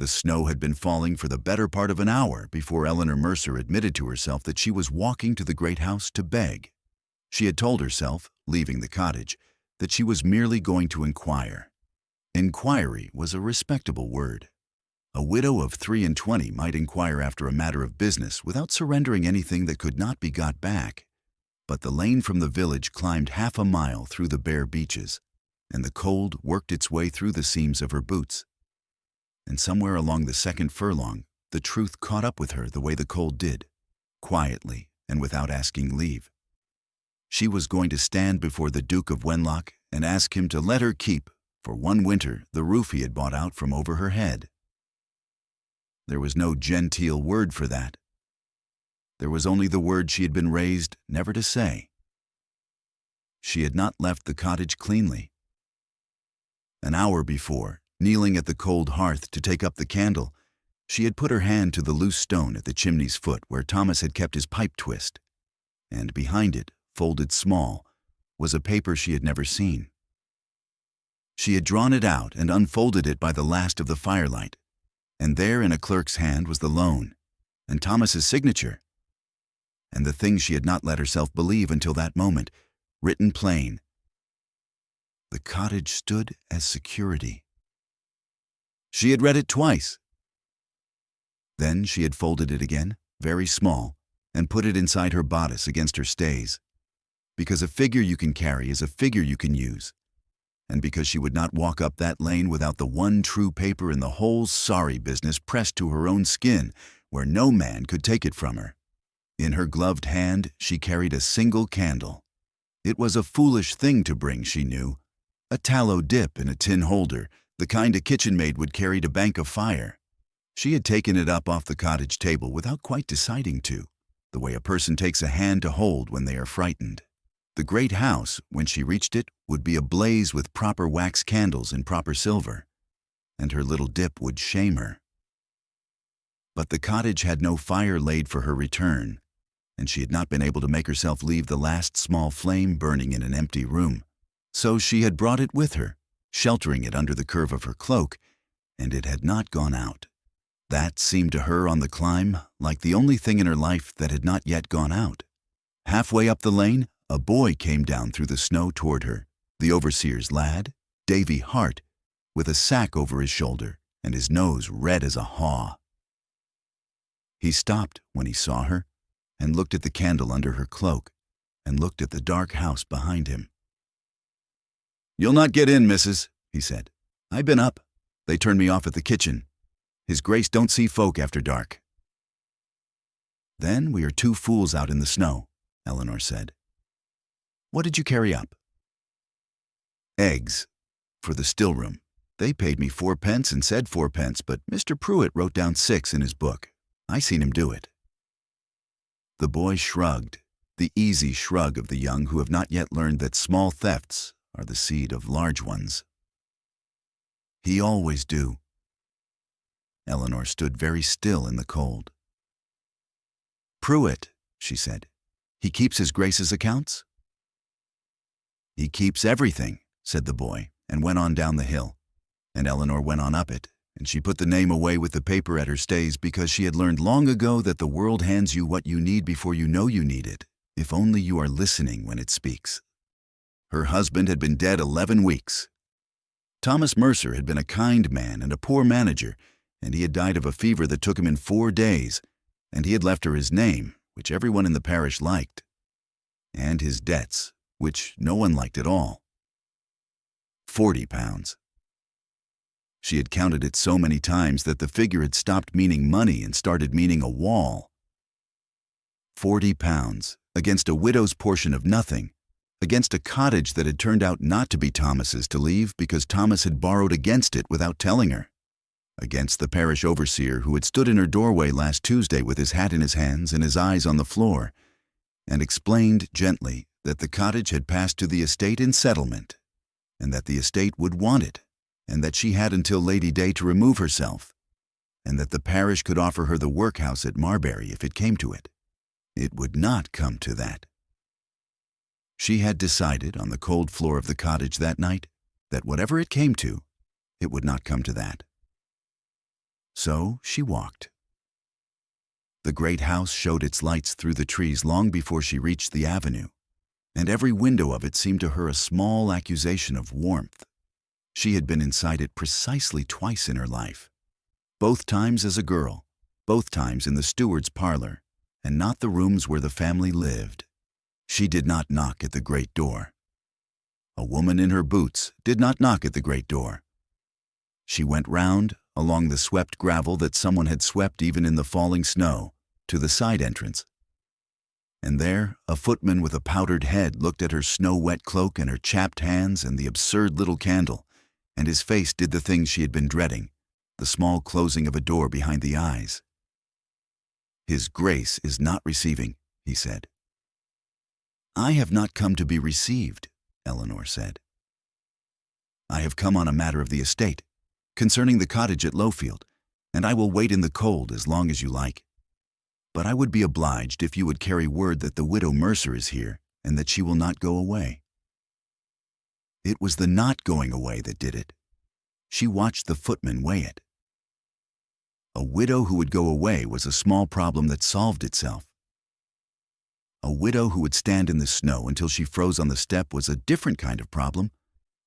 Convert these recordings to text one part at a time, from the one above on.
The snow had been falling for the better part of an hour before Eleanor Mercer admitted to herself that she was walking to the great house to beg. She had told herself, leaving the cottage, that she was merely going to inquire. Inquiry was a respectable word. A widow of 23 might inquire after a matter of business without surrendering anything that could not be got back. But the lane from the village climbed half a mile through the bare beaches, and the cold worked its way through the seams of her boots. And somewhere along the second furlong, the truth caught up with her the way the cold did, quietly and without asking leave. She was going to stand before the Duke of Wenlock and ask him to let her keep, for one winter, the roof he had bought out from over her head. There was no genteel word for that. There was only the word she had been raised never to say. She had not left the cottage cleanly. An hour before, kneeling at the cold hearth to take up the candle, she had put her hand to the loose stone at the chimney's foot where Thomas had kept his pipe twist, and behind it, folded small, was a paper she had never seen. She had drawn it out and unfolded it by the last of the firelight, and there in a clerk's hand was the loan, and Thomas's signature, and the thing she had not let herself believe until that moment, written plain. The cottage stood as security. She had read it twice. Then she had folded it again, very small, and put it inside her bodice against her stays, because a figure you can carry is a figure you can use, and because she would not walk up that lane without the one true paper in the whole sorry business pressed to her own skin, where no man could take it from her. In her gloved hand she carried a single candle. It was a foolish thing to bring, she knew, a tallow dip in a tin holder, the kind a kitchen maid would carry to bank a fire. She had taken it up off the cottage table without quite deciding to, the way a person takes a hand to hold when they are frightened. The great house, when she reached it, would be ablaze with proper wax candles in proper silver, and her little dip would shame her. But the cottage had no fire laid for her return, and she had not been able to make herself leave the last small flame burning in an empty room. So she had brought it with her, sheltering it under the curve of her cloak, and it had not gone out. That seemed to her on the climb like the only thing in her life that had not yet gone out. Halfway up the lane, a boy came down through the snow toward her, the overseer's lad, Davy Hart, with a sack over his shoulder and his nose red as a haw. He stopped when he saw her and looked at the candle under her cloak and looked at the dark house behind him. "You'll not get in, missus," he said. "I been up. They turned me off at the kitchen. His Grace don't see folk after dark." "Then we are two fools out in the snow," Eleanor said. "What did you carry up?" "Eggs, for the still-room. They paid me 4 pence and said 4 pence, but Mr. Pruitt wrote down 6 in his book. I seen him do it." The boy shrugged, the easy shrug of the young who have not yet learned that small thefts are the seed of large ones. "He always do." Eleanor stood very still in the cold. "Pruitt," she said. "He keeps his Grace's accounts?" "He keeps everything," said the boy, and went on down the hill. And Eleanor went on up it, and she put the name away with the paper at her stays because she had learned long ago that the world hands you what you need before you know you need it, if only you are listening when it speaks. Her husband had been dead 11 weeks. Thomas Mercer had been a kind man and a poor manager, and he had died of a fever that took him in 4 days, and he had left her his name, which everyone in the parish liked, and his debts, which no one liked at all. £40. She had counted it so many times that the figure had stopped meaning money and started meaning a wall. £40 against a widow's portion of nothing, against a cottage that had turned out not to be Thomas's to leave because Thomas had borrowed against it without telling her, against the parish overseer who had stood in her doorway last Tuesday with his hat in his hands and his eyes on the floor, and explained gently that the cottage had passed to the estate in settlement, and that the estate would want it, and that she had until Lady Day to remove herself, and that the parish could offer her the workhouse at Marbury if it came to it. It would not come to that. She had decided on the cold floor of the cottage that night that whatever it came to, it would not come to that. So she walked. The great house showed its lights through the trees long before she reached the avenue, and every window of it seemed to her a small accusation of warmth. She had been inside it precisely twice in her life, both times as a girl, both times in the steward's parlor, and not the rooms where the family lived. She did not knock at the great door. A woman in her boots did not knock at the great door. She went round, along the swept gravel that someone had swept even in the falling snow, to the side entrance. And there, a footman with a powdered head looked at her snow-wet cloak and her chapped hands and the absurd little candle, and his face did the thing she had been dreading, the small closing of a door behind the eyes. "His Grace is not receiving," he said. "I have not come to be received," Eleanor said. "I have come on a matter of the estate, concerning the cottage at Lowfield, and I will wait in the cold as long as you like. But I would be obliged if you would carry word that the widow Mercer is here and that she will not go away." It was the not going away that did it. She watched the footman weigh it. A widow who would go away was a small problem that solved itself. A widow who would stand in the snow until she froze on the step was a different kind of problem,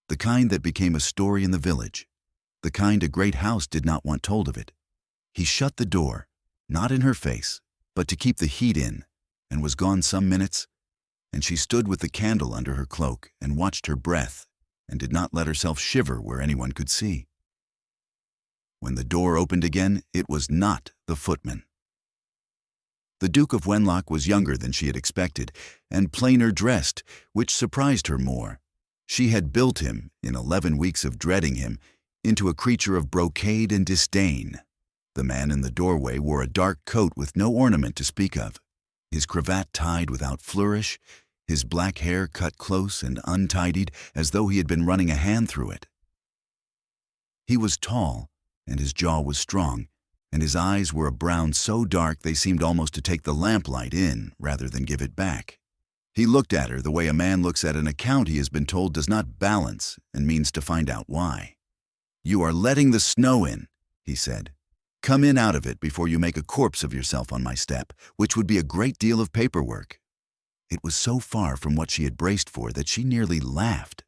the kind that became a story in the village, the kind a great house did not want told of it. He shut the door, not in her face, but to keep the heat in, and was gone some minutes, and she stood with the candle under her cloak and watched her breath and did not let herself shiver where anyone could see. When the door opened again, it was not the footman. The Duke of Wenlock was younger than she had expected, and plainer dressed, which surprised her more. She had built him, in 11 weeks of dreading him, into a creature of brocade and disdain. The man in the doorway wore a dark coat with no ornament to speak of, his cravat tied without flourish, his black hair cut close and untidied as though he had been running a hand through it. He was tall, and his jaw was strong, and his eyes were a brown so dark they seemed almost to take the lamplight in rather than give it back. He looked at her the way a man looks at an account he has been told does not balance and means to find out why. "You are letting the snow in," he said. "Come in out of it before you make a corpse of yourself on my step, which would be a great deal of paperwork." It was so far from what she had braced for that she nearly laughed,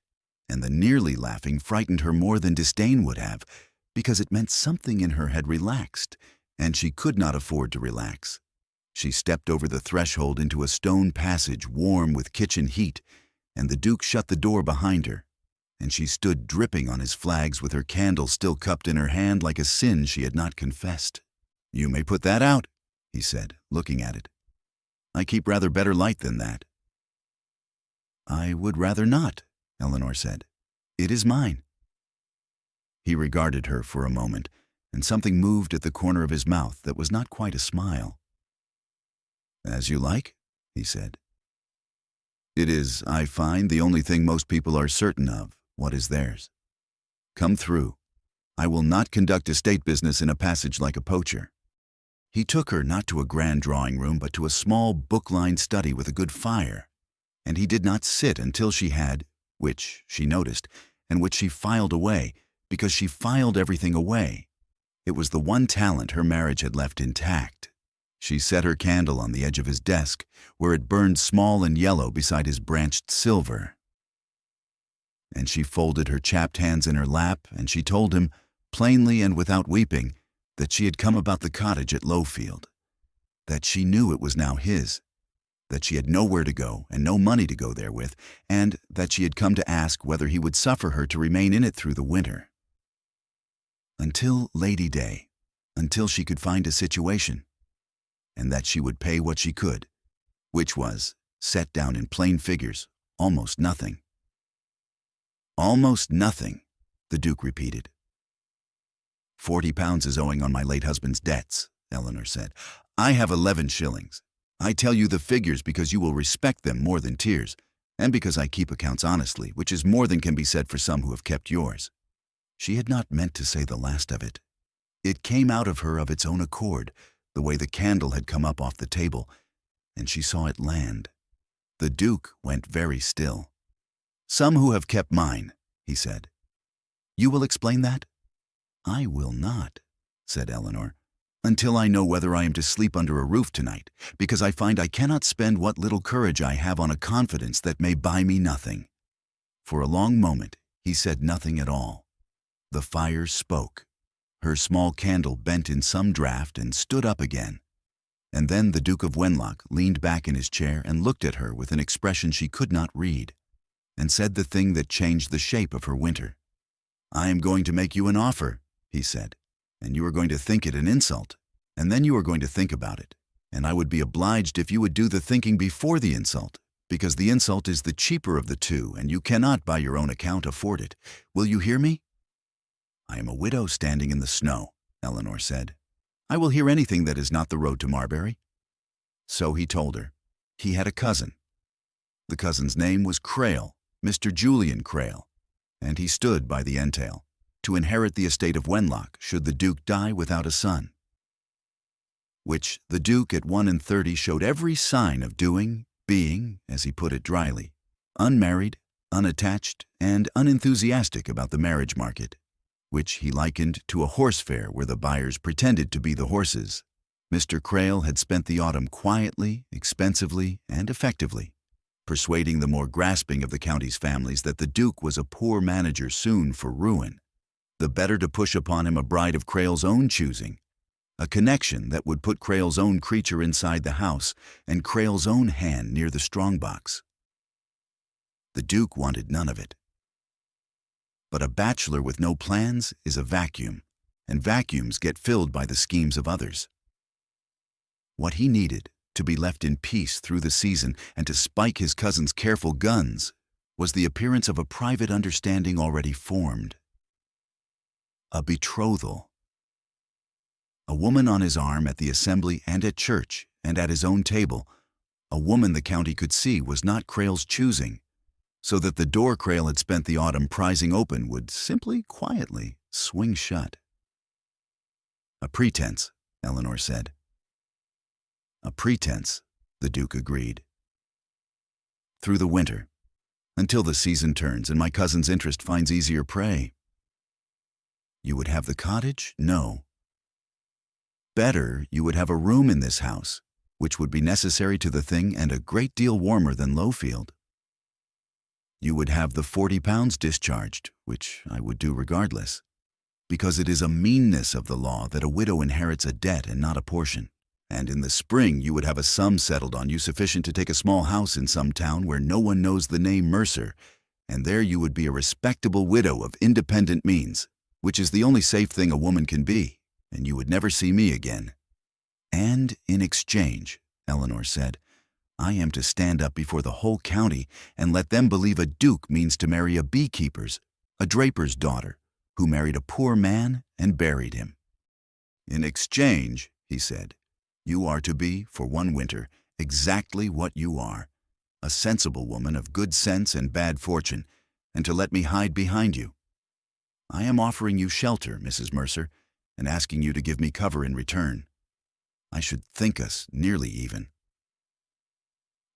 and the nearly laughing frightened her more than disdain would have, because it meant something in her had relaxed, and she could not afford to relax. She stepped over the threshold into a stone passage warm with kitchen heat, and the Duke shut the door behind her, and she stood dripping on his flags with her candle still cupped in her hand like a sin she had not confessed. "You may put that out," he said, looking at it. "I keep rather better light than that." "I would rather not," Eleanor said. "It is mine." He regarded her for a moment, and something moved at the corner of his mouth that was not quite a smile. "As you like," he said. "It is, I find, the only thing most people are certain of, what is theirs. Come through. I will not conduct estate business in a passage like a poacher." He took her not to a grand drawing room, but to a small book-lined study with a good fire, and he did not sit until she had, which she noticed, and which she filed away, because she filed everything away. It was the one talent her marriage had left intact. She set her candle on the edge of his desk, where it burned small and yellow beside his branched silver. And she folded her chapped hands in her lap, and she told him, plainly and without weeping, that she had come about the cottage at Lowfield, that she knew it was now his, that she had nowhere to go and no money to go there with, and that she had come to ask whether he would suffer her to remain in it through the winter. Until Lady Day, until she could find a situation, and that she would pay what she could, which was, set down in plain figures, almost nothing. "Almost nothing," the Duke repeated. £40 is owing on my late husband's debts," Eleanor said. "I have 11 shillings. I tell you the figures because you will respect them more than tears, and because I keep accounts honestly, which is more than can be said for some who have kept yours." She had not meant to say the last of it. It came out of her of its own accord, the way the candle had come up off the table, and she saw it land. The Duke went very still. "Some who have kept mine," he said. "You will explain that?" "I will not," said Eleanor, "until I know whether I am to sleep under a roof tonight, because I find I cannot spend what little courage I have on a confidence that may buy me nothing." For a long moment, he said nothing at all. The fire spoke. Her small candle bent in some draught and stood up again. And then the Duke of Wenlock leaned back in his chair and looked at her with an expression she could not read, and said the thing that changed the shape of her winter. "I am going to make you an offer," he said, "and you are going to think it an insult, and then you are going to think about it, and I would be obliged if you would do the thinking before the insult, because the insult is the cheaper of the two, and you cannot by your own account afford it. Will you hear me?" "I am a widow standing in the snow," Eleanor said. "I will hear anything that is not the road to Marbury." So he told her. He had a cousin. The cousin's name was Crail, Mr. Julian Crail, and he stood by the entail, to inherit the estate of Wenlock should the Duke die without a son, which the Duke at 31 showed every sign of doing, being, as he put it dryly, unmarried, unattached, and unenthusiastic about the marriage market, which he likened to a horse fair where the buyers pretended to be the horses. Mr. Crail had spent the autumn quietly, expensively, and effectively, persuading the more grasping of the county's families that the Duke was a poor manager soon for ruin, the better to push upon him a bride of Crail's own choosing, a connection that would put Crail's own creature inside the house and Crail's own hand near the strong-box. The Duke wanted none of it. But a bachelor with no plans is a vacuum, and vacuums get filled by the schemes of others. What he needed, to be left in peace through the season and to spike his cousin's careful guns, was the appearance of a private understanding already formed. A betrothal. A woman on his arm at the assembly and at church and at his own table, a woman the county could see was not Crail's choosing, so that the door Crail had spent the autumn prizing open would simply, quietly swing shut. "A pretense," Eleanor said. "A pretense," the Duke agreed. "Through the winter, until the season turns and my cousin's interest finds easier prey." "You would have the cottage? No. Better, you would have a room in this house, which would be necessary to the thing and a great deal warmer than Lowfield. You would have the £40 discharged, which I would do regardless, because it is a meanness of the law that a widow inherits a debt and not a portion. And in the spring you would have a sum settled on you sufficient to take a small house in some town where no one knows the name Mercer, and there you would be a respectable widow of independent means, which is the only safe thing a woman can be, and you would never see me again. And in exchange," Eleanor said, "I am to stand up before the whole county and let them believe a duke means to marry a beekeeper's, a draper's daughter, who married a poor man and buried him. In exchange," he said, "you are to be, for one winter, exactly what you are, a sensible woman of good sense and bad fortune, and to let me hide behind you. I am offering you shelter, Mrs. Mercer, and asking you to give me cover in return. I should think us nearly even."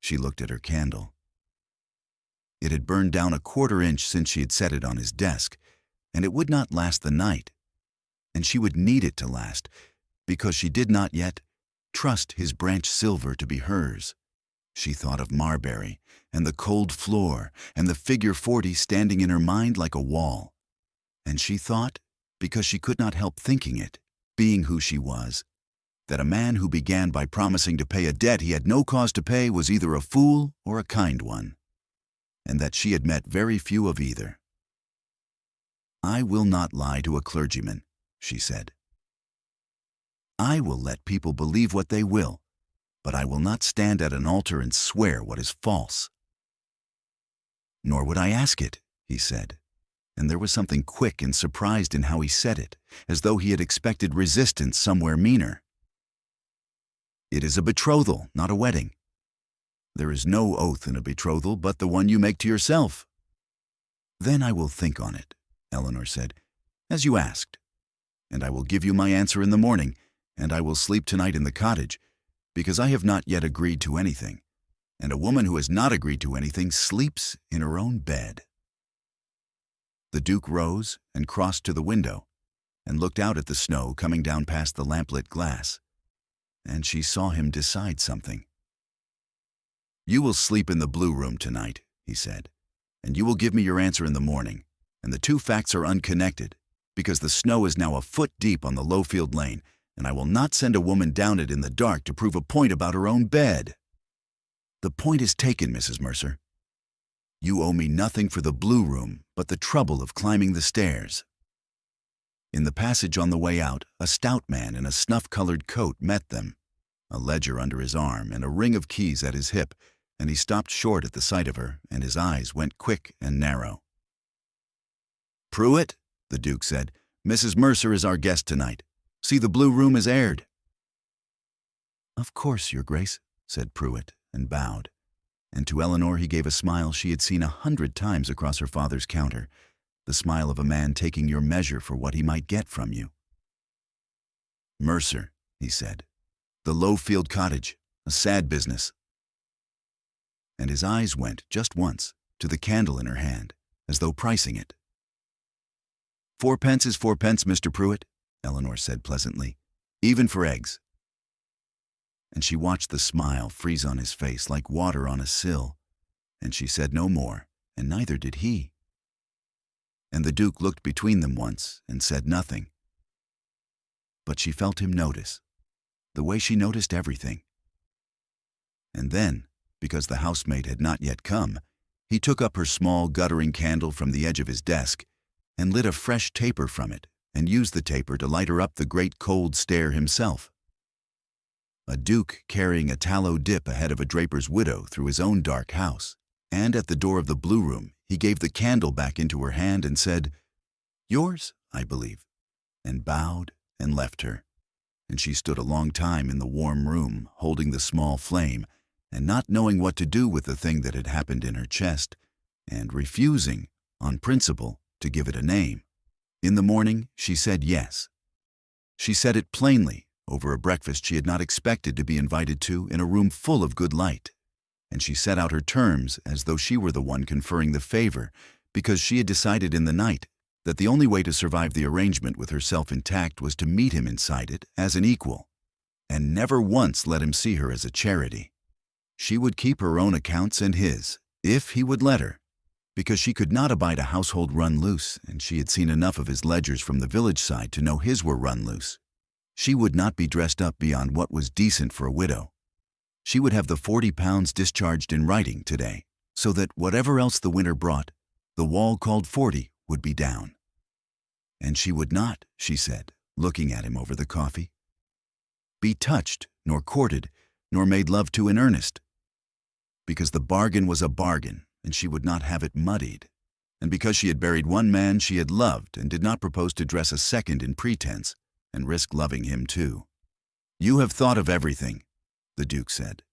She looked at her candle. It had burned down a quarter-inch since she had set it on his desk, and it would not last the night. And she would need it to last, because she did not yet trust his branch silver to be hers. She thought of Marbury, and the cold floor, and the figure 40 standing in her mind like a wall. And she thought, because she could not help thinking it, being who she was, that a man who began by promising to pay a debt he had no cause to pay was either a fool or a kind one, and that she had met very few of either. "I will not lie to a clergyman," she said. "I will let people believe what they will, but I will not stand at an altar and swear what is false." "Nor would I ask it," he said, and there was something quick and surprised in how he said it, as though he had expected resistance somewhere meaner. "It is a betrothal, not a wedding. There is no oath in a betrothal but the one you make to yourself." "Then I will think on it," Eleanor said, "as you asked. And I will give you my answer in the morning, and I will sleep tonight in the cottage, because I have not yet agreed to anything, and a woman who has not agreed to anything sleeps in her own bed." The Duke rose and crossed to the window, and looked out at the snow coming down past the lamplit glass. And she saw him decide something. "You will sleep in the blue room tonight," he said, "and you will give me your answer in the morning. And the two facts are unconnected, because the snow is now a foot deep on the Lowfield Lane, and I will not send a woman down it in the dark to prove a point about her own bed." "The point is taken, Mrs. Mercer. You owe me nothing for the blue room but the trouble of climbing the stairs." In the passage on the way out, a stout man in a snuff-colored coat met them, a ledger under his arm and a ring of keys at his hip, and he stopped short at the sight of her, and his eyes went quick and narrow. "Pruitt," the Duke said, "Mrs. Mercer is our guest tonight. See, the blue room is aired." "Of course, Your Grace," said Pruitt, and bowed. And to Eleanor he gave a smile she had seen 100 times across her father's counter, the smile of a man taking your measure for what he might get from you. "Mercer," he said, "the Lowfield cottage, a sad business." And his eyes went, just once, to the candle in her hand, as though pricing it. "4 pence is 4 pence, Mr. Pruitt," Eleanor said pleasantly, "even for eggs." And she watched the smile freeze on his face like water on a sill, and she said no more, and neither did he. And the Duke looked between them once and said nothing. But she felt him notice, the way she noticed everything. And then, because the housemaid had not yet come, he took up her small guttering candle from the edge of his desk and lit a fresh taper from it and used the taper to light her up the great cold stair himself. A duke carrying a tallow dip ahead of a draper's widow through his own dark house, and at the door of the blue room he gave the candle back into her hand and said, "Yours, I believe," and bowed and left her. And she stood a long time in the warm room, holding the small flame, and not knowing what to do with the thing that had happened in her chest, and refusing, on principle, to give it a name. In the morning she said yes. She said it plainly, over a breakfast she had not expected to be invited to in a room full of good light. And she set out her terms as though she were the one conferring the favor, because she had decided in the night that the only way to survive the arrangement with herself intact was to meet him inside it as an equal, and never once let him see her as a charity. She would keep her own accounts and his, if he would let her, because she could not abide a household run loose, and she had seen enough of his ledgers from the village side to know his were run loose. She would not be dressed up beyond what was decent for a widow. She would have the 40 pounds discharged in writing today, so that whatever else the winter brought, the wall called 40 would be down. And she would not, she said, looking at him over the coffee, be touched, nor courted, nor made love to in earnest, because the bargain was a bargain, and she would not have it muddied, and because she had buried one man she had loved and did not propose to dress a second in pretense, and risk loving him too. "You have thought of everything," the Duke said.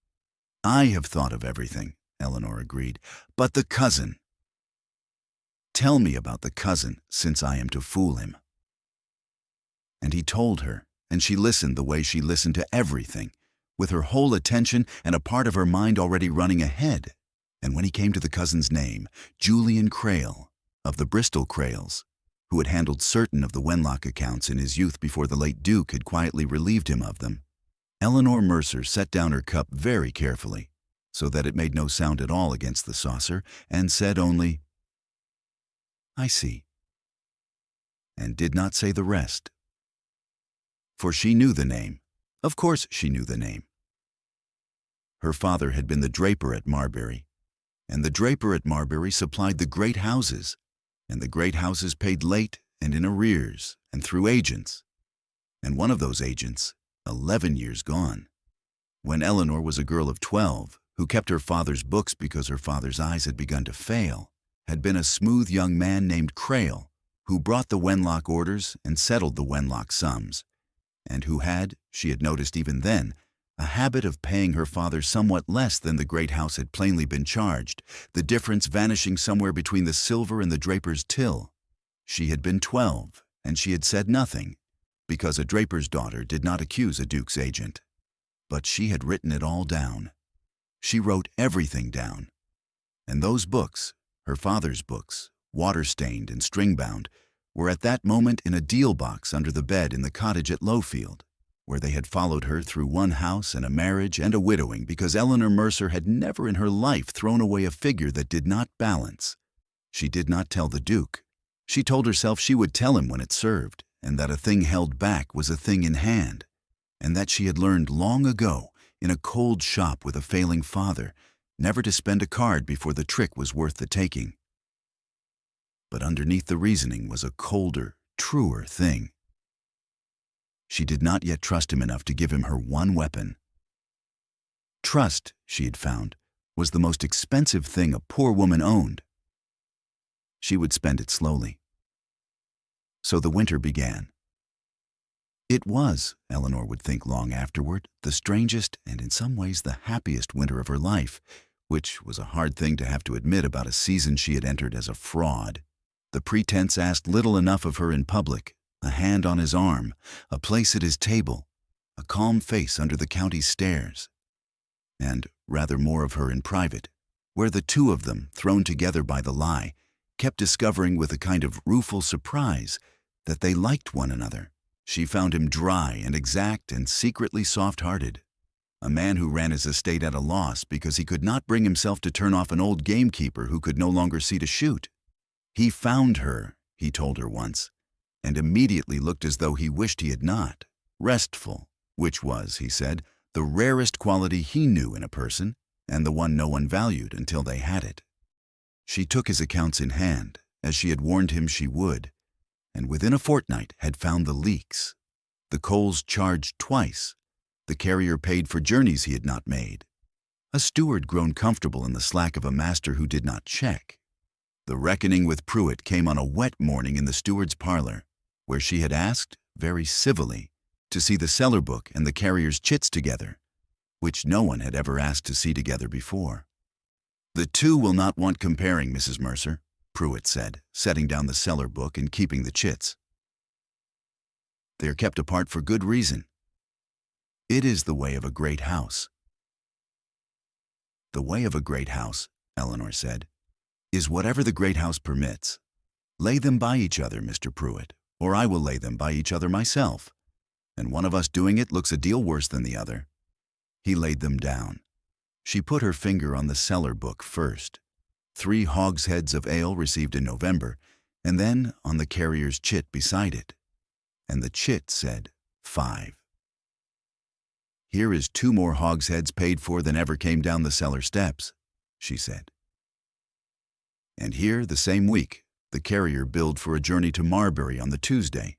"I have thought of everything," Eleanor agreed, "but the cousin. Tell me about the cousin, since I am to fool him." And he told her, and she listened the way she listened to everything, with her whole attention and a part of her mind already running ahead. And when he came to the cousin's name, Julian Crail, of the Bristol Crails, who had handled certain of the Wenlock accounts in his youth before the late Duke had quietly relieved him of them, Eleanor Mercer set down her cup very carefully, so that it made no sound at all against the saucer, and said only, "I see," and did not say the rest. For she knew the name. Of course she knew the name. Her father had been the draper at Marbury, and the draper at Marbury supplied the great houses, and the great houses paid late and in arrears and through agents, and one of those agents, 11 years gone, when Eleanor was a girl of 12, who kept her father's books because her father's eyes had begun to fail, had been a smooth young man named Crail, who brought the Wenlock orders and settled the Wenlock sums, and who had, she had noticed even then, a habit of paying her father somewhat less than the great house had plainly been charged, the difference vanishing somewhere between the silver and the draper's till. She had been 12, and she had said nothing, because a draper's daughter did not accuse a duke's agent. But she had written it all down. She wrote everything down. And those books, her father's books, water-stained and string-bound, were at that moment in a deal box under the bed in the cottage at Lowfield, where they had followed her through one house and a marriage and a widowing because Eleanor Mercer had never in her life thrown away a figure that did not balance. She did not tell the Duke. She told herself she would tell him when it served, and that a thing held back was a thing in hand, and that she had learned long ago, in a cold shop with a failing father, never to spend a card before the trick was worth the taking. But underneath the reasoning was a colder, truer thing. She did not yet trust him enough to give him her one weapon. Trust, she had found, was the most expensive thing a poor woman owned. She would spend it slowly. So the winter began. It was, Eleanor would think long afterward, the strangest and in some ways the happiest winter of her life, which was a hard thing to have to admit about a season she had entered as a fraud. The pretense asked little enough of her in public, a hand on his arm, a place at his table, a calm face under the county stairs, and rather more of her in private, where the two of them, thrown together by the lie, kept discovering with a kind of rueful surprise that they liked one another. She found him dry and exact and secretly soft-hearted, a man who ran his estate at a loss because he could not bring himself to turn off an old gamekeeper who could no longer see to shoot. He found her, he told her once, and immediately looked as though he wished he had not, restful, which was, he said, the rarest quality he knew in a person, and the one no one valued until they had it. She took his accounts in hand, as she had warned him she would, and within a fortnight had found the leaks. The coals charged twice. The carrier paid for journeys he had not made. A steward grown comfortable in the slack of a master who did not check. The reckoning with Pruitt came on a wet morning in the steward's parlor, where she had asked, very civilly, to see the cellar book and the carrier's chits together, which no one had ever asked to see together before. "The two will not want comparing, Mrs. Mercer," Pruitt said, setting down the cellar book and keeping the chits. "They are kept apart for good reason. It is the way of a great house." "The way of a great house," Eleanor said, "is whatever the great house permits. Lay them by each other, Mr. Pruitt, or I will lay them by each other myself, and one of us doing it looks a deal worse than the other." He laid them down. She put her finger on the cellar book first. 3 hogsheads of ale received in November, and then on the carrier's chit beside it. And the chit said 5. "Here is 2 more hogsheads paid for than ever came down the cellar steps," she said. And here, the same week, the carrier billed for a journey to Marbury on the Tuesday.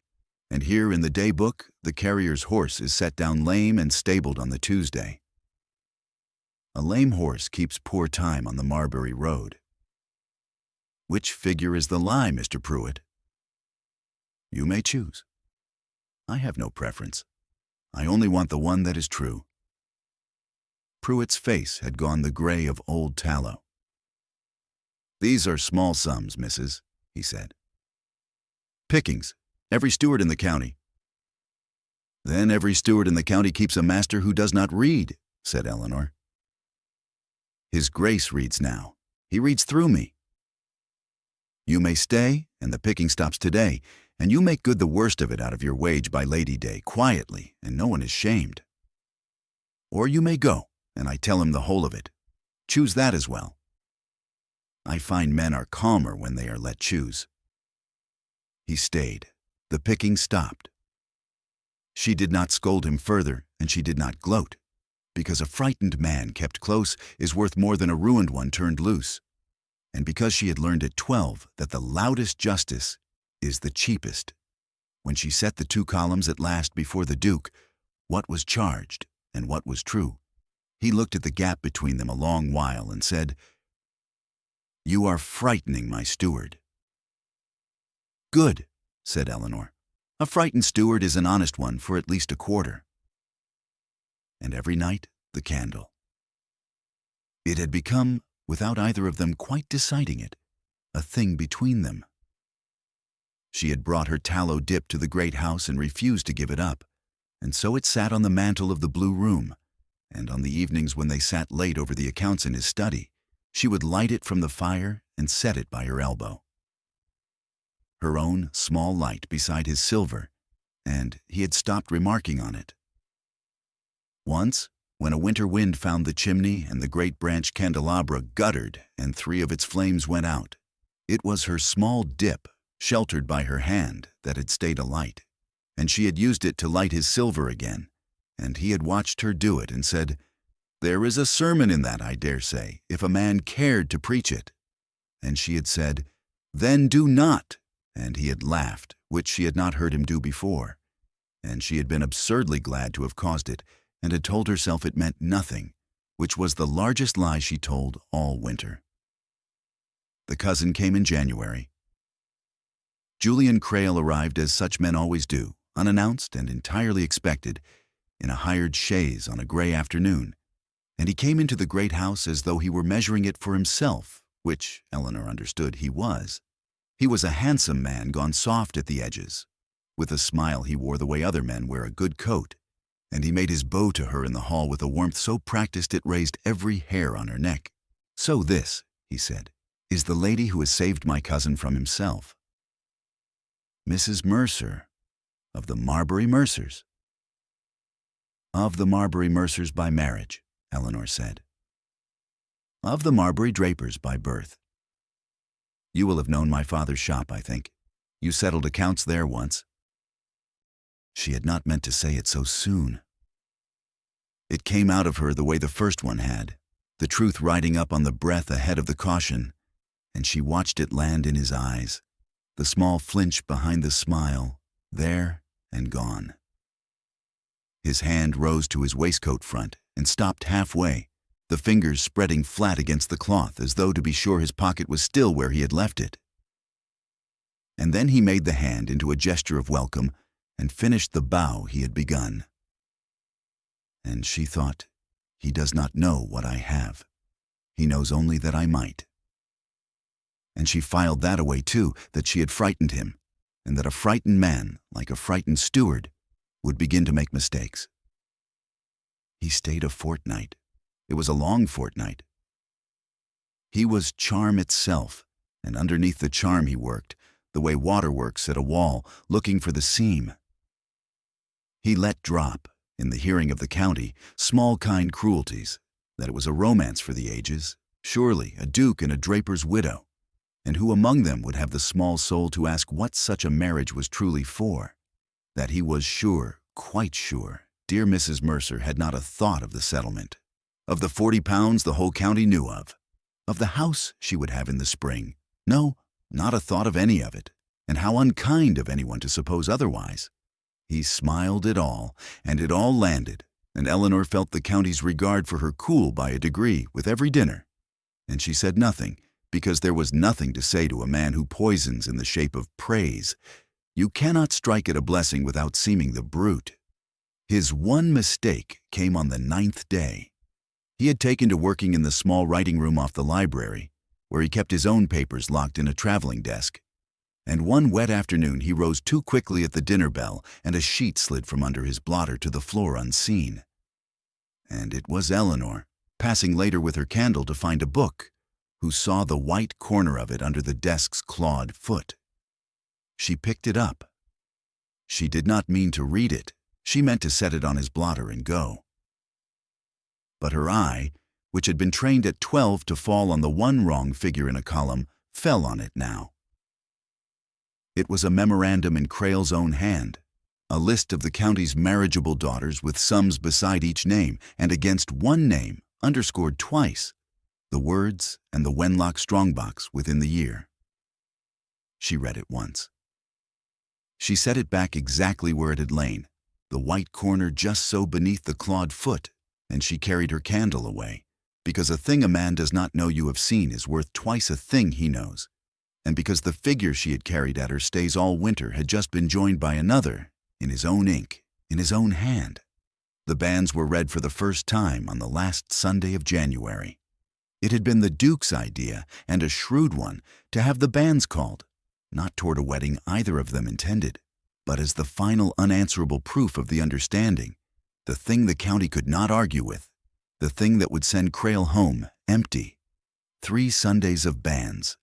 And here in the day book, the carrier's horse is set down lame and stabled on the Tuesday. A lame horse keeps poor time on the Marbury road. Which figure is the lie, Mr. Pruitt? You may choose. I have no preference. I only want the one that is true. Pruitt's face had gone the gray of old tallow. "These are small sums, missus," he said. "Pickings, every steward in the county." "Then every steward in the county keeps a master who does not read," said Eleanor. "His Grace reads now. He reads through me." "You may stay, and the picking stops today, and you make good the worst of it out of your wage by Lady Day, quietly, and no one is shamed. Or you may go, and I tell him the whole of it. Choose that as well. I find men are calmer when they are let choose." He stayed. The picking stopped. She did not scold him further, and she did not gloat, because a frightened man kept close is worth more than a ruined one turned loose, and because she had learned at 12 that the loudest justice is the cheapest. When she set the 2 columns at last before the Duke, what was charged and what was true, he looked at the gap between them a long while and said, "You are frightening my steward." "Good," said Eleanor. "A frightened steward is an honest one for at least a quarter." And every night, the candle. It had become, without either of them quite deciding it, a thing between them. She had brought her tallow dip to the great house and refused to give it up, and so it sat on the mantel of the blue room, and on the evenings when they sat late over the accounts in his study, she would light it from the fire and set it by her elbow. her own small light beside his silver, and he had stopped remarking on it. Once, when a winter wind found the chimney and the great branch candelabra guttered and 3 of its flames went out, it was her small dip, sheltered by her hand, that had stayed alight, and she had used it to light his silver again, and he had watched her do it and said, "There is a sermon in that, I dare say, if a man cared to preach it." And she had said, "Then do not," and he had laughed, which she had not heard him do before, and she had been absurdly glad to have caused it, and had told herself it meant nothing, which was the largest lie she told all winter. The cousin came in January. Julian Crail arrived as such men always do, unannounced and entirely expected, in a hired chaise on a gray afternoon, and he came into the great house as though he were measuring it for himself, which Eleanor understood he was. He was a handsome man gone soft at the edges. With a smile he wore the way other men wear a good coat, and he made his bow to her in the hall with a warmth so practiced it raised every hair on her neck. "So this," he said, "is the lady who has saved my cousin from himself. Mrs. Mercer, of the Marbury Mercers." "Of the Marbury Mercers by marriage," Eleanor said. "Of the Marbury Drapers by birth. You will have known my father's shop, I think. You settled accounts there once." She had not meant to say it so soon. It came out of her the way the first one had, the truth riding up on the breath ahead of the caution, and she watched it land in his eyes, the small flinch behind the smile, there and gone. His hand rose to his waistcoat front and stopped halfway, the fingers spreading flat against the cloth as though to be sure his pocket was still where he had left it. And then he made the hand into a gesture of welcome and finished the bow he had begun. And she thought, "He does not know what I have. He knows only that I might." And she filed that away too, that she had frightened him, and that a frightened man, like a frightened steward, would begin to make mistakes. He stayed a fortnight. It was a long fortnight. He was charm itself, and underneath the charm he worked, the way water works at a wall, looking for the seam. He let drop, in the hearing of the county, small kind cruelties, that it was a romance for the ages, surely a duke and a draper's widow, and who among them would have the small soul to ask what such a marriage was truly for, that he was sure, quite sure, dear Mrs. Mercer had not a thought of the settlement, of the £40 the whole county knew of the house she would have in the spring. No, not a thought of any of it, and how unkind of anyone to suppose otherwise. He smiled it all, and it all landed, and Eleanor felt the county's regard for her cool by a degree with every dinner, and she said nothing, because there was nothing to say to a man who poisons in the shape of praise. You cannot strike at a blessing without seeming the brute. His one mistake came on the 9th day. He had taken to working in the small writing room off the library, where he kept his own papers locked in a traveling desk. And one wet afternoon he rose too quickly at the dinner bell, and a sheet slid from under his blotter to the floor unseen. And it was Eleanor, passing later with her candle to find a book, who saw the white corner of it under the desk's clawed foot. She picked it up. She did not mean to read it. She meant to set it on his blotter and go. But her eye, which had been trained at 12 to fall on the one wrong figure in a column, fell on it now. It was a memorandum in Crail's own hand, a list of the county's marriageable daughters with sums beside each name, and against one name, underscored twice, the words and the Wenlock strongbox within the year. She read it once. She set it back exactly where it had lain, the white corner just so beneath the clawed foot, and she carried her candle away, because a thing a man does not know you have seen is worth twice a thing he knows, and because the figure she had carried at her stays all winter had just been joined by another, in his own ink, in his own hand. The banns were read for the first time on the last Sunday of January. It had been the Duke's idea, and a shrewd one, to have the banns called, not toward a wedding either of them intended, but as the final unanswerable proof of the understanding, the thing the county could not argue with, the thing that would send Crail home empty. 3 Sundays of banns,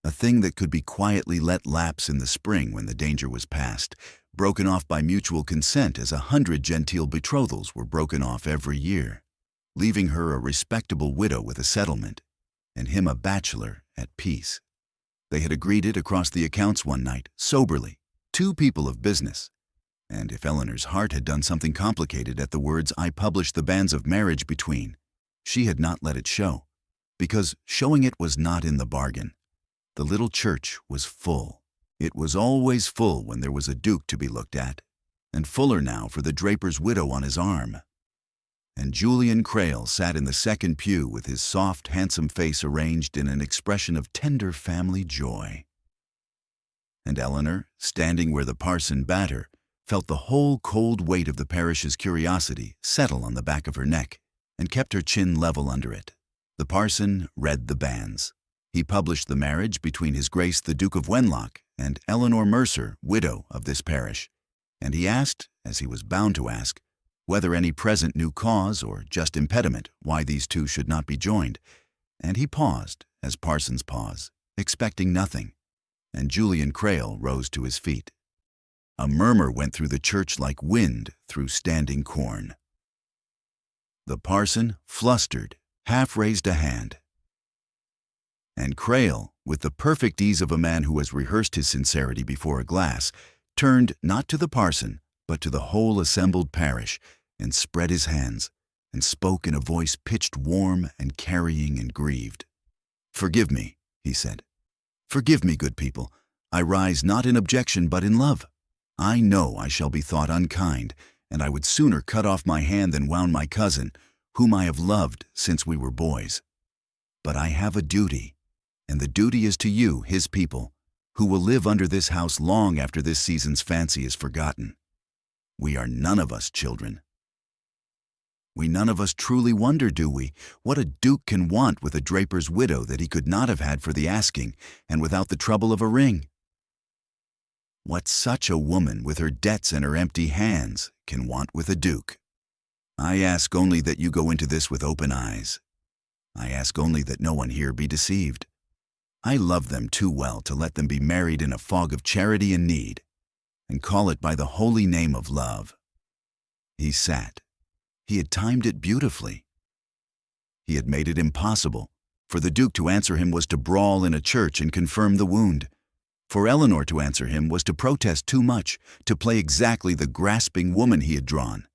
a thing that could be quietly let lapse in the spring when the danger was past, broken off by mutual consent as 100 genteel betrothals were broken off every year, leaving her a respectable widow with a settlement, and him a bachelor at peace. They had agreed it across the accounts one night, soberly, two people of business. And if Eleanor's heart had done something complicated at the words "I publish the banns of marriage between," she had not let it show, because showing it was not in the bargain. The little church was full. It was always full when there was a duke to be looked at, and fuller now for the draper's widow on his arm. And Julian Crail sat in the second pew with his soft, handsome face arranged in an expression of tender family joy. And Eleanor, standing where the parson bade her, felt the whole cold weight of the parish's curiosity settle on the back of her neck, and kept her chin level under it. The parson read the banns. He published the marriage between His Grace the Duke of Wenlock and Eleanor Mercer, widow of this parish, and he asked, as he was bound to ask, whether any present new cause or just impediment why these two should not be joined, and he paused, as parsons pause, expecting nothing, and Julian Crail rose to his feet. A murmur went through the church like wind through standing corn. The parson, flustered, half raised a hand. And Crail, with the perfect ease of a man who has rehearsed his sincerity before a glass, turned not to the parson, but to the whole assembled parish, and spread his hands, and spoke in a voice pitched warm and carrying and grieved. "Forgive me," he said. "Forgive me, good people. I rise not in objection but in love. I know I shall be thought unkind, and I would sooner cut off my hand than wound my cousin, whom I have loved since we were boys. But I have a duty, and the duty is to you, his people, who will live under this house long after this season's fancy is forgotten. We are none of us children. We none of us truly wonder, do we, what a duke can want with a draper's widow that he could not have had for the asking, and without the trouble of a ring? What such a woman, with her debts and her empty hands, can want with a duke? I ask only that you go into this with open eyes. I ask only that no one here be deceived. I love them too well to let them be married in a fog of charity and need, and call it by the holy name of love." He sat. He had timed it beautifully. He had made it impossible. For the Duke to answer him was to brawl in a church and confirm the wound. For Eleanor to answer him was to protest too much, to play exactly the grasping woman he had drawn.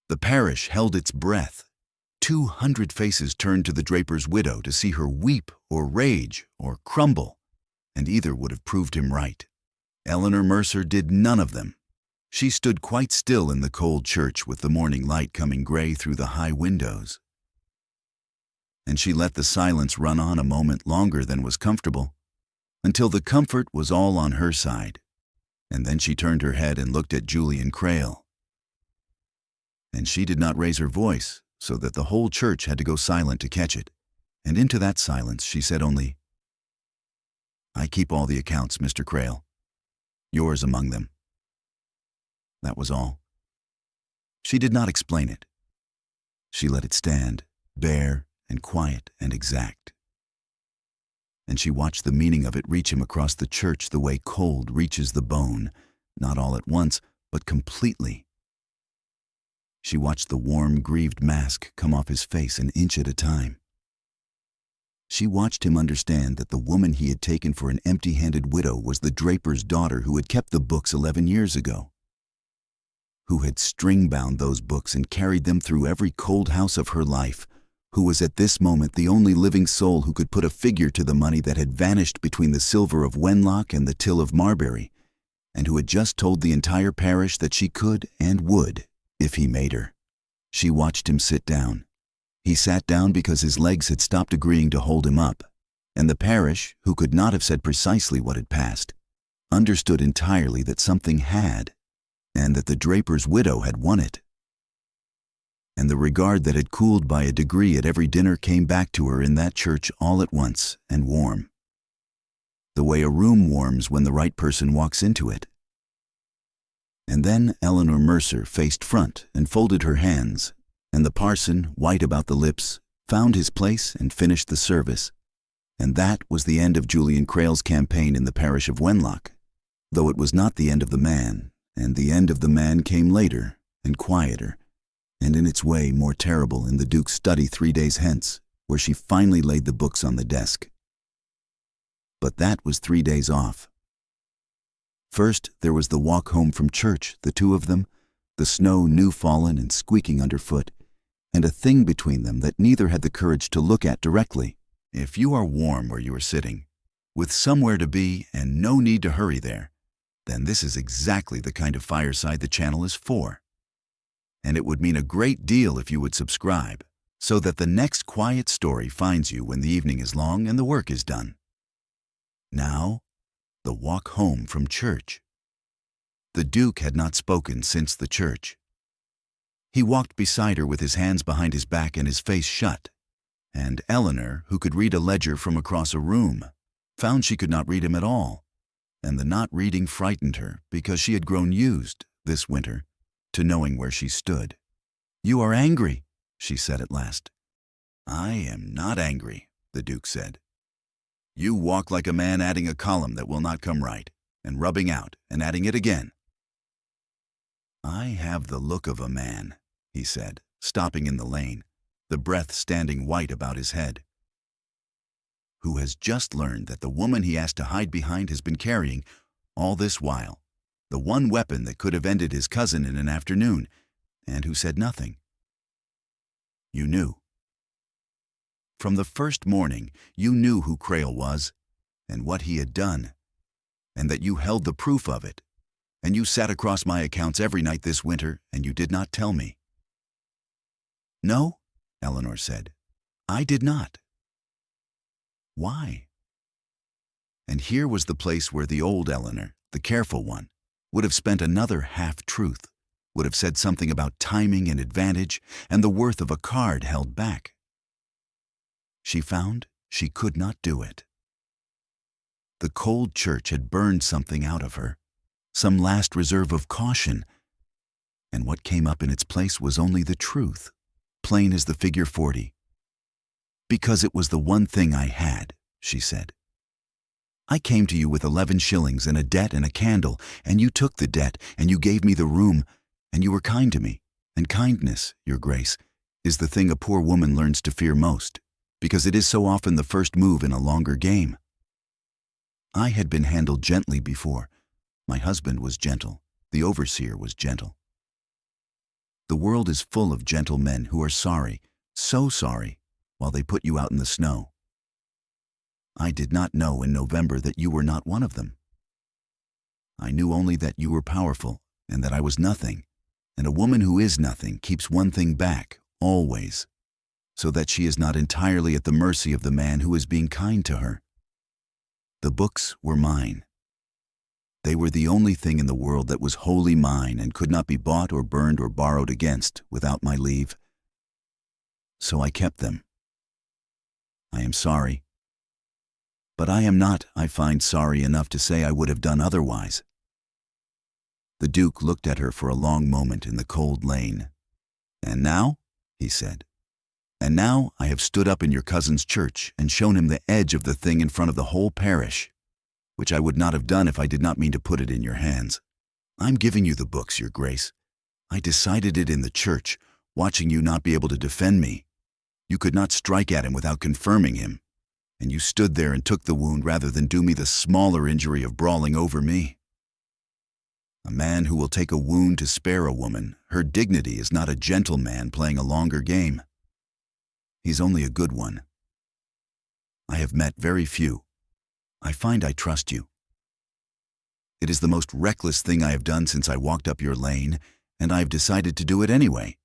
The parish held its breath. 200 faces turned to the draper's widow to see her weep or rage or crumble, and either would have proved him right. Eleanor Mercer did none of them. She stood quite still in the cold church with the morning light coming gray through the high windows. And she let the silence run on a moment longer than was comfortable, until the comfort was all on her side, and then she turned her head and looked at Julian Crail. And she did not raise her voice, so that the whole church had to go silent to catch it, and into that silence she said only, "I keep all the accounts, Mr. Crail, yours among them." That was all. She did not explain it. She let it stand, bare and quiet and exact. And she watched the meaning of it reach him across the church the way cold reaches the bone, not all at once, but completely. She watched the warm, grieved mask come off his face an inch at a time. She watched him understand that the woman he had taken for an empty-handed widow was the draper's daughter who had kept the books 11 years ago, who had string-bound those books and carried them through every cold house of her life, who was at this moment the only living soul who could put a figure to the money that had vanished between the silver of Wenlock and the till of Marbury, and who had just told the entire parish that she could and would, if he made her. She watched him sit down. He sat down because his legs had stopped agreeing to hold him up, and the parish, who could not have said precisely what had passed, understood entirely that something had, and that the draper's widow had won it. And the regard that had cooled by a degree at every dinner came back to her in that church all at once and warm, the way a room warms when the right person walks into it. And then Eleanor Mercer faced front and folded her hands, and the parson, white about the lips, found his place and finished the service, And that was the end of Julian Crail's campaign in the parish of Wenlock, though it was not the end of the man, and the end of the man came later and quieter, and in its way more terrible in the Duke's study 3 days hence, where she finally laid the books on the desk. But that was 3 days off. First, there was the walk home from church, the two of them, the snow new fallen and squeaking underfoot, and a thing between them that neither had the courage to look at directly. If you are warm where you are sitting, with somewhere to be and no need to hurry there, then this is exactly the kind of fireside the channel is for. And it would mean a great deal if you would subscribe, so that the next quiet story finds you when the evening is long and the work is done. Now, the walk home from church. The Duke had not spoken since the church. He walked beside her with his hands behind his back and his face shut, and Eleanor, who could read a ledger from across a room, found she could not read him at all, and the not reading frightened her because she had grown used, this winter, to knowing where she stood. "You are angry," she said at last. "I am not angry," the Duke said. "You walk like a man adding a column that will not come right, and rubbing out and adding it again." "I have the look of a man," he said, stopping in the lane, the breath standing white about his head, "who has just learned that the woman he asked to hide behind has been carrying, all this while, the one weapon that could have ended his cousin in an afternoon, and who said nothing. You knew. From the first morning, you knew who Crail was, and what he had done, and that you held the proof of it, and you sat across my accounts every night this winter, and you did not tell me." "No," Eleanor said, "I did not." "Why?" And here was the place where the old Eleanor, the careful one, would have spent another half-truth, would have said something about timing and advantage and the worth of a card held back. She found she could not do it. The cold church had burned something out of her, some last reserve of caution, and what came up in its place was only the truth, plain as the figure 40. "Because it was the one thing I had," she said. "I came to you with 11 shillings and a debt and a candle, and you took the debt, and you gave me the room, and you were kind to me, and kindness, Your Grace, is the thing a poor woman learns to fear most, because it is so often the first move in a longer game. I had been handled gently before. My husband was gentle. The overseer was gentle. The world is full of gentle men who are sorry, so sorry, while they put you out in the snow. I did not know in November that you were not one of them. I knew only that you were powerful and that I was nothing, and a woman who is nothing keeps one thing back, always, so that she is not entirely at the mercy of the man who is being kind to her. The books were mine. They were the only thing in the world that was wholly mine and could not be bought or burned or borrowed against without my leave. So I kept them. I am sorry. But I am not, I find, sorry enough to say I would have done otherwise." The Duke looked at her for a long moment in the cold lane. "And now?" he said. "And now I have stood up in your cousin's church and shown him the edge of the thing in front of the whole parish, which I would not have done if I did not mean to put it in your hands. I'm giving you the books, Your Grace. I decided it in the church, watching you not be able to defend me. You could not strike at him without confirming him, and you stood there and took the wound rather than do me the smaller injury of brawling over me. A man who will take a wound to spare a woman, her dignity, is not a gentle man playing a longer game. He's only a good one. I have met very few. I find I trust you. It is the most reckless thing I have done since I walked up your lane, and I have decided to do it anyway."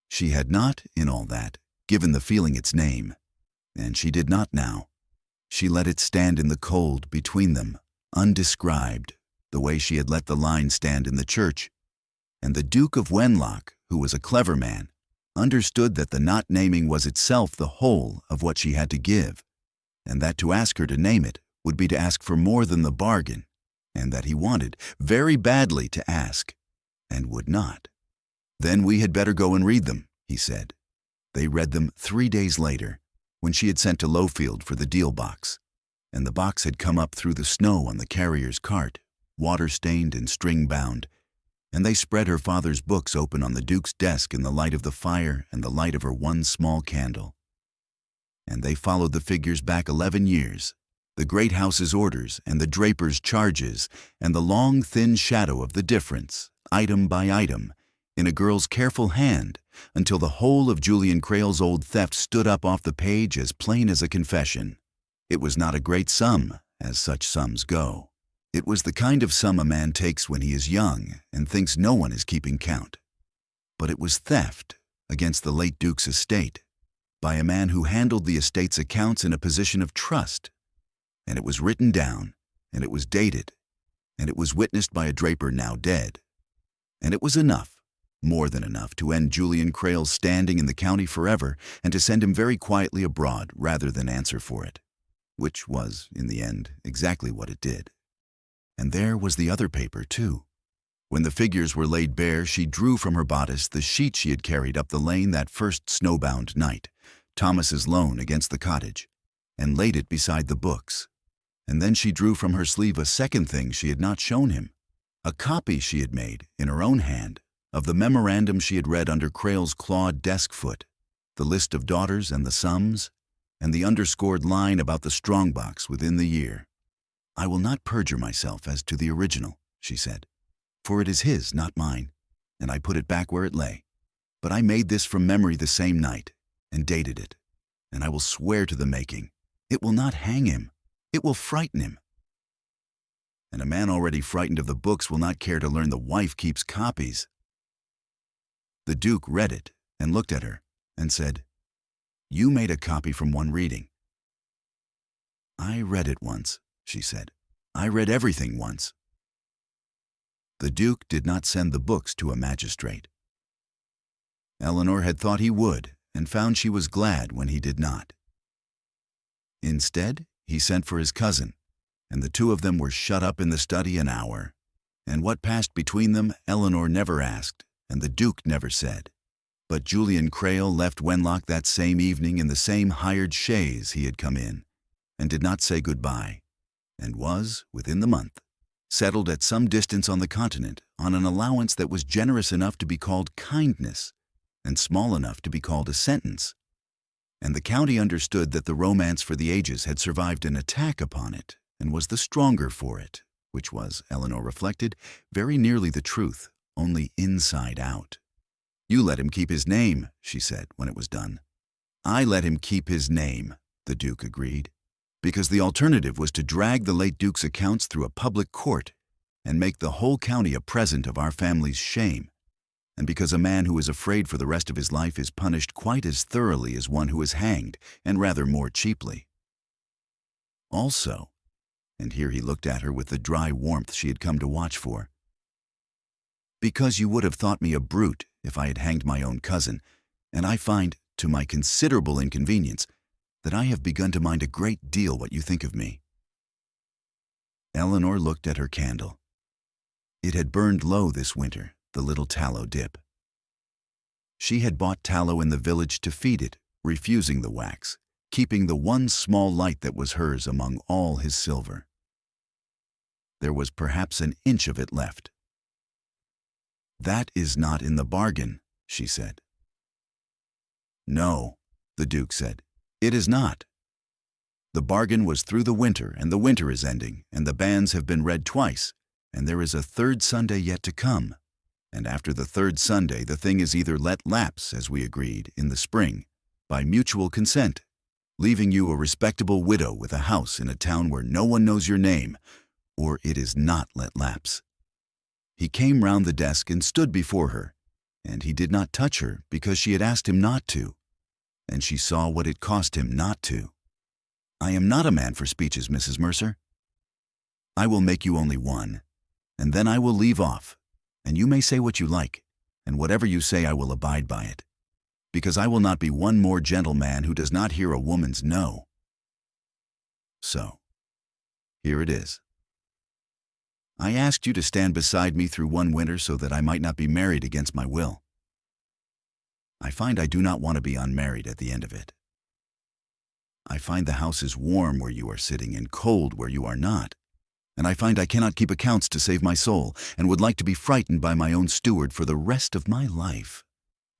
She had not, in all that, given the feeling its name, and she did not now. She let it stand in the cold between them, undescribed, the way she had let the line stand in the church. And the Duke of Wenlock, who was a clever man, understood that the not naming was itself the whole of what she had to give, and that to ask her to name it would be to ask for more than the bargain, and that he wanted very badly to ask, and would not. "Then we had better go and read them," he said. They read them 3 days later, when she had sent to Lowfield for the deal box, and the box had come up through the snow on the carrier's cart, water-stained and string-bound, and they spread her father's books open on the Duke's desk in the light of the fire and the light of her one small candle. And they followed the figures back 11 years, the great house's orders and the draper's charges, and the long, thin shadow of the difference, item by item, in a girl's careful hand, until the whole of Julian Crale's old theft stood up off the page as plain as a confession. It was not a great sum, as such sums go. It was the kind of sum a man takes when he is young and thinks no one is keeping count. But it was theft against the late Duke's estate, by a man who handled the estate's accounts in a position of trust. And it was written down, and it was dated, and it was witnessed by a draper now dead. And it was enough, more than enough, to end Julian Crale's standing in the county forever and to send him very quietly abroad rather than answer for it, which was, in the end, exactly what it did. And there was the other paper, too. When the figures were laid bare, she drew from her bodice the sheet she had carried up the lane that first snowbound night, Thomas's loan against the cottage, and laid it beside the books. And then she drew from her sleeve a second thing she had not shown him, a copy she had made, in her own hand, of the memorandum she had read under Crale's clawed desk foot, the list of daughters and the sums, and the underscored line about the strongbox within the year. "I will not perjure myself as to the original," she said, "for it is his, not mine, and I put it back where it lay. But I made this from memory the same night, and dated it, and I will swear to the making. It will not hang him. It will frighten him. And a man already frightened of the books will not care to learn the wife keeps copies." The Duke read it and looked at her and said, "You made a copy from one reading." "I read it once," she said. "I read everything once." The Duke did not send the books to a magistrate. Eleanor had thought he would, and found she was glad when he did not. Instead, he sent for his cousin, and the two of them were shut up in the study an hour, and what passed between them Eleanor never asked, and the Duke never said. But Julian Crale left Wenlock that same evening in the same hired chaise he had come in, and did not say goodbye, and was, within the month, settled at some distance on the continent on an allowance that was generous enough to be called kindness, and small enough to be called a sentence. And the county understood that the Romance for the Ages had survived an attack upon it, and was the stronger for it, which was, Eleanor reflected, very nearly the truth, only inside out. "You let him keep his name," she said when it was done. "I let him keep his name," the Duke agreed, "because the alternative was to drag the late Duke's accounts through a public court and make the whole county a present of our family's shame, and because a man who is afraid for the rest of his life is punished quite as thoroughly as one who is hanged, and rather more cheaply. Also," and here he looked at her with the dry warmth she had come to watch for, "because you would have thought me a brute if I had hanged my own cousin, and I find, to my considerable inconvenience, that I have begun to mind a great deal what you think of me." Eleanor looked at her candle. It had burned low this winter, the little tallow dip. She had bought tallow in the village to feed it, refusing the wax, keeping the one small light that was hers among all his silver. There was perhaps an inch of it left. "That is not in the bargain," she said. "No," the Duke said, "it is not. The bargain was through the winter, and the winter is ending, and the banns have been read twice, and there is a third Sunday yet to come. And after the third Sunday, the thing is either let lapse, as we agreed, in the spring, by mutual consent, leaving you a respectable widow with a house in a town where no one knows your name, or it is not let lapse." He came round the desk and stood before her, and he did not touch her because she had asked him not to, and she saw what it cost him not to. "I am not a man for speeches, Mrs. Mercer. I will make you only one, and then I will leave off, and you may say what you like, and whatever you say I will abide by it, because I will not be one more gentleman who does not hear a woman's no. So, here it is. I asked you to stand beside me through one winter so that I might not be married against my will. I find I do not want to be unmarried at the end of it. I find the house is warm where you are sitting and cold where you are not. And I find I cannot keep accounts to save my soul, and would like to be frightened by my own steward for the rest of my life.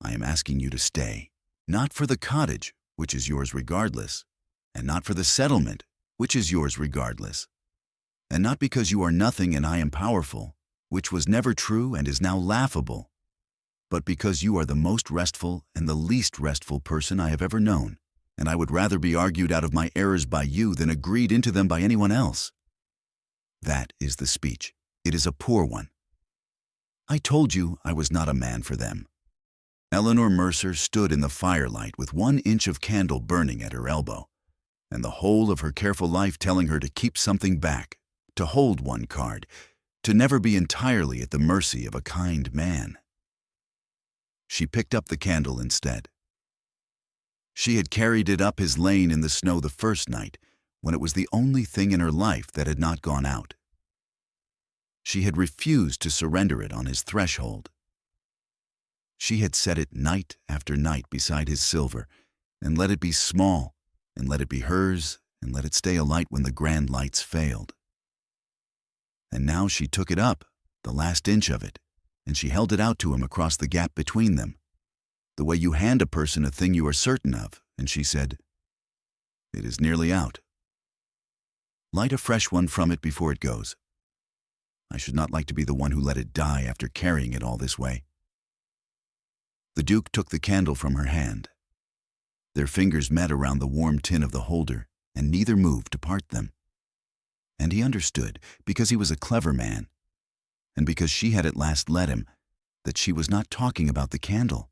I am asking you to stay, not for the cottage, which is yours regardless, and not for the settlement, which is yours regardless, and not because you are nothing and I am powerful, which was never true and is now laughable, but because you are the most restful and the least restful person I have ever known, and I would rather be argued out of my errors by you than agreed into them by anyone else. That is the speech. It is a poor one. I told you I was not a man for them. Eleanor Mercer stood in the firelight with 1 inch of candle burning at her elbow, and the whole of her careful life telling her to keep something back, to hold one card, to never be entirely at the mercy of a kind man. She picked up the candle instead. She had carried it up his lane in the snow the first night, when it was the only thing in her life that had not gone out. She had refused to surrender it on his threshold. She had set it night after night beside his silver, and let it be small, and let it be hers, and let it stay alight when the grand lights failed. And now she took it up, the last inch of it, and she held it out to him across the gap between them, the way you hand a person a thing you are certain of, and she said, "It is nearly out. Light a fresh one from it before it goes. I should not like to be the one who let it die after carrying it all this way." The Duke took the candle from her hand. Their fingers met around the warm tin of the holder, and neither moved to part them. And he understood, because he was a clever man, and because she had at last let him, that she was not talking about the candle,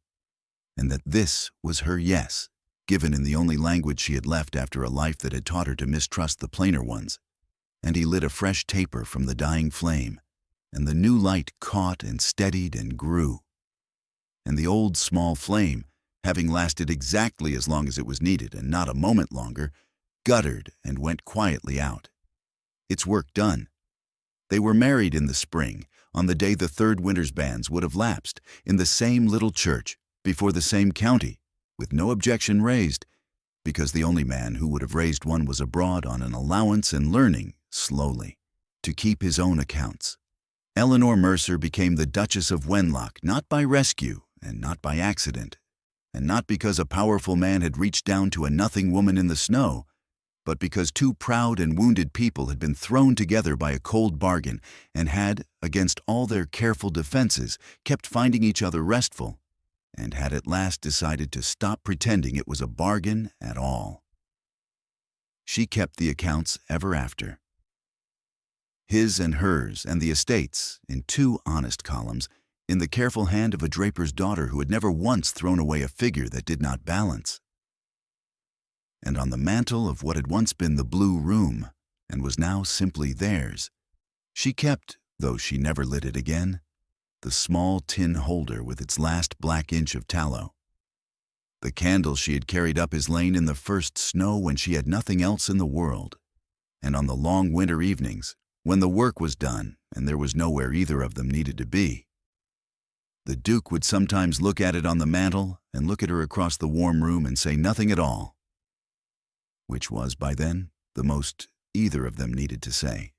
and that this was her yes, given in the only language she had left after a life that had taught her to mistrust the plainer ones. And he lit a fresh taper from the dying flame, and the new light caught and steadied and grew. And the old small flame, having lasted exactly as long as it was needed and not a moment longer, guttered and went quietly out. Its work done. They were married in the spring, on the day the third winter's banns would have lapsed, in the same little church, before the same county, with no objection raised, because the only man who would have raised one was abroad on an allowance and learning, slowly, to keep his own accounts. Eleanor Mercer became the Duchess of Wenlock, not by rescue, and not by accident, and not because a powerful man had reached down to a nothing woman in the snow, but because 2 proud and wounded people had been thrown together by a cold bargain and had, against all their careful defenses, kept finding each other restful, and had at last decided to stop pretending it was a bargain at all. She kept the accounts ever after. His and hers and the estates, in 2 honest columns, in the careful hand of a draper's daughter who had never once thrown away a figure that did not balance. And on the mantel of what had once been the blue room, and was now simply theirs, she kept, though she never lit it again, the small tin holder with its last black inch of tallow. The candle she had carried up his lane in the first snow when she had nothing else in the world, and on the long winter evenings, when the work was done and there was nowhere either of them needed to be. The Duke would sometimes look at it on the mantel and look at her across the warm room and say nothing at all, which was, by then, the most either of them needed to say.